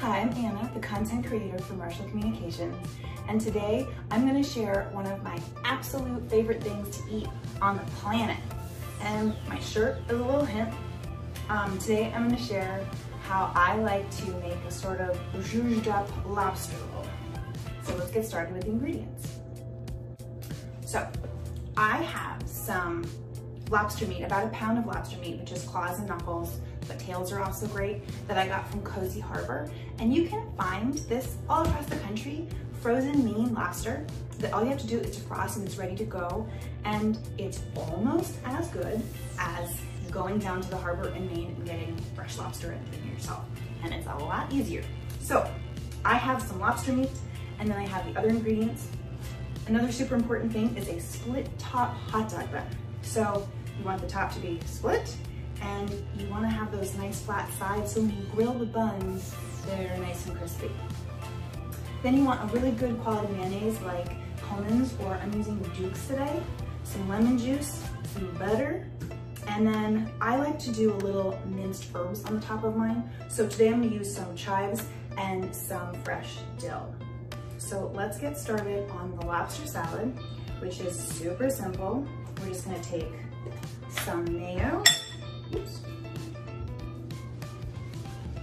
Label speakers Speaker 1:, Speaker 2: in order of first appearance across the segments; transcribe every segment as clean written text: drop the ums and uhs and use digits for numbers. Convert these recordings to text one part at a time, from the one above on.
Speaker 1: Hi, I'm Anna, the content creator for Marshall Communications, and today I'm going to share one of my absolute favorite things to eat on the planet. And my shirt is a little hint. Today I'm going to share how I like to make a sort of zhuzhed up lobster roll. So let's get started with the ingredients. So I have some lobster meat, about a pound of lobster meat, which is claws and knuckles, but tails are also great, that I got from Cozy Harbor. And you can find this all across the country, frozen Maine lobster, that all you have to do is defrost and it's ready to go. And it's almost as good as going down to the harbor in Maine and getting fresh lobster and making it yourself. And it's a lot easier. So I have some lobster meat, and then I have the other ingredients. Another super important thing is a split top hot dog bun. So you want the top to be split, and you want to have those nice flat sides so when you grill the buns, they're nice and crispy. Then you want a really good quality mayonnaise like Coleman's, or I'm using Duke's today, some lemon juice, some butter, and then I like to do a little minced herbs on the top of mine. So today I'm going to use some chives and some fresh dill. So let's get started on the lobster salad, which is super simple. We're just going to take some mayo. Oops.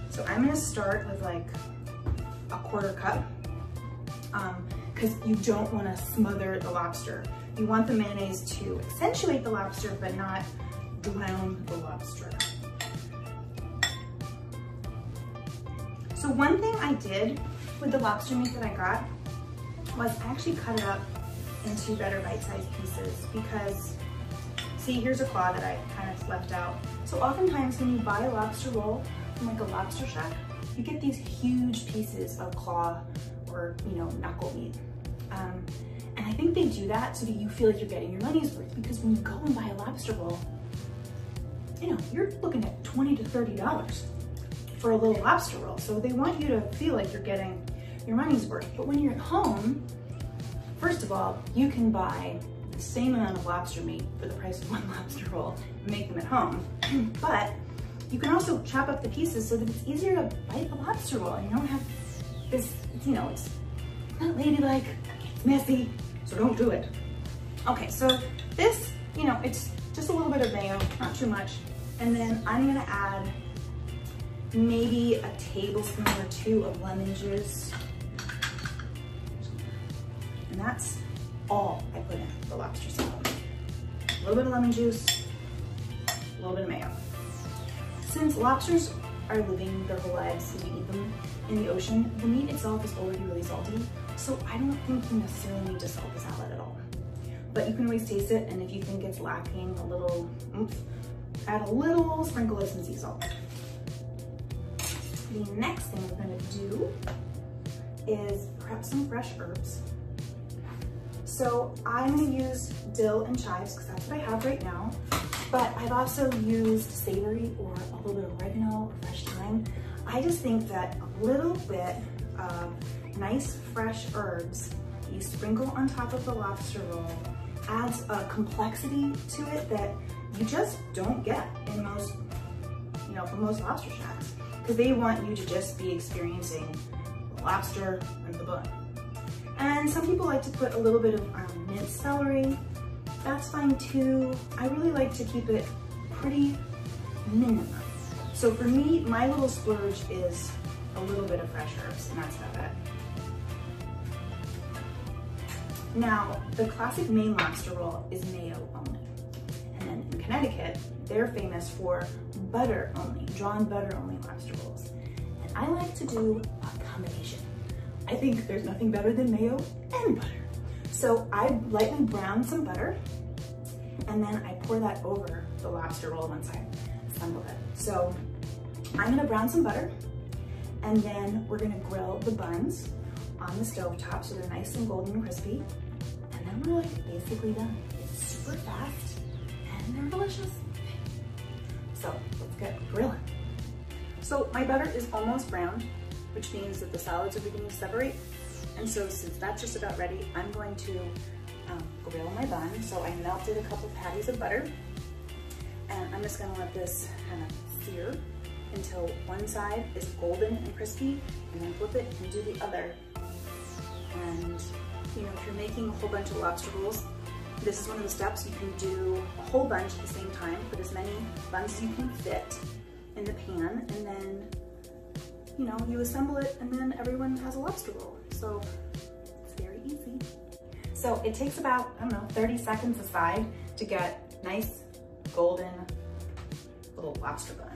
Speaker 1: So I'm gonna start with like a 1/4 cup because you don't want to smother the lobster. You want the mayonnaise to accentuate the lobster but not drown the lobster. So one thing I did with the lobster meat that I got was I actually cut it up into better bite-sized pieces because see, here's a claw that I kind of left out. So oftentimes when you buy a lobster roll from like a lobster shack, you get these huge pieces of claw or, knuckle meat. And I think they do that so that you feel like you're getting your money's worth, because when you go and buy a lobster roll, you're looking at $20 to $30 for a little lobster roll. So they want you to feel like you're getting your money's worth. But when you're at home, first of all, you can buy the same amount of lobster meat for the price of one lobster roll and make them at home. But you can also chop up the pieces so that it's easier to bite the lobster roll and you don't have this, it's not ladylike, it's messy, so don't do it. Okay, so this, it's just a little bit of mayo, not too much. And then I'm gonna add maybe a tablespoon or 2 of lemon juice. And that's all I put in the lobster salad. A little bit of lemon juice, a little bit of mayo. Since lobsters are living their whole lives, so we eat them in the ocean, the meat itself is already really salty, so I don't think you necessarily need to salt the salad at all. But you can always taste it, and if you think it's lacking a little oomph, add a little sprinkle of some sea salt. The next thing we're gonna do is prep some fresh herbs. So I'm gonna use dill and chives because that's what I have right now, but I've also used savory or a little bit of oregano or fresh thyme. I just think that a little bit of nice fresh herbs you sprinkle on top of the lobster roll adds a complexity to it that you just don't get in most, from most lobster shacks, because they want you to just be experiencing the lobster and the bun. And some people like to put a little bit of minced celery. That's fine too. I really like to keep it pretty minimum. So for me, my little splurge is a little bit of fresh herbs, and that's about it. Now, the classic Maine lobster roll is mayo only. And then in Connecticut, they're famous for butter only, drawn butter only lobster rolls. And I like to do a combination. I think there's nothing better than mayo and butter. So I lightly brown some butter, and then I pour that over the lobster roll once I assemble it. So I'm gonna brown some butter, and then we're gonna grill the buns on the stove top so they're nice and golden and crispy. And then we're basically done. It's super fast, and they're delicious. So let's get grilling. So my butter is almost brown, which means that the solids are beginning to separate. And so since that's just about ready, I'm going to grill my bun. So I melted a couple patties of butter, and I'm just gonna let this kind of sear until one side is golden and crispy, and then flip it and do the other. And you know, if you're making a whole bunch of lobster rolls, this is one of the steps. You can do a whole bunch at the same time, put as many buns as you can fit in the pan, and then, you know, you assemble it, and then everyone has a lobster roll. So it's very easy. So it takes about, I don't know, 30 seconds aside to get nice golden little lobster bun.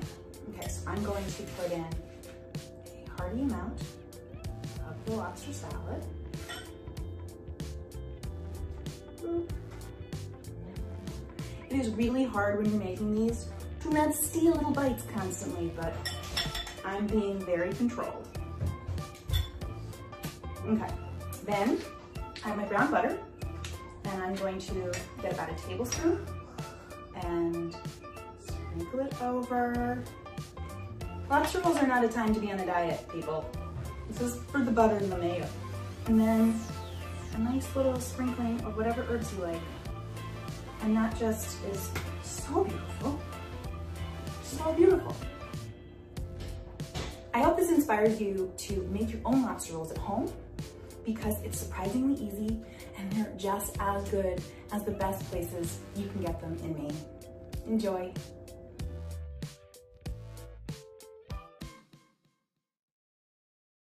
Speaker 1: Okay, so I'm going to put in a hearty amount of the lobster salad. It is really hard when you're making these to not steal little bites constantly, but I'm being very controlled. Okay, then I have my brown butter, and I'm going to get about a tablespoon and sprinkle it over. Lobster rolls are not a time to be on a diet, people. This is for the butter and the mayo. And then a nice little sprinkling of whatever herbs you like. And that just is so beautiful. So beautiful. I hope this inspires you to make your own lobster rolls at home, because it's surprisingly easy and they're just as good as the best places you can get them in Maine. Enjoy.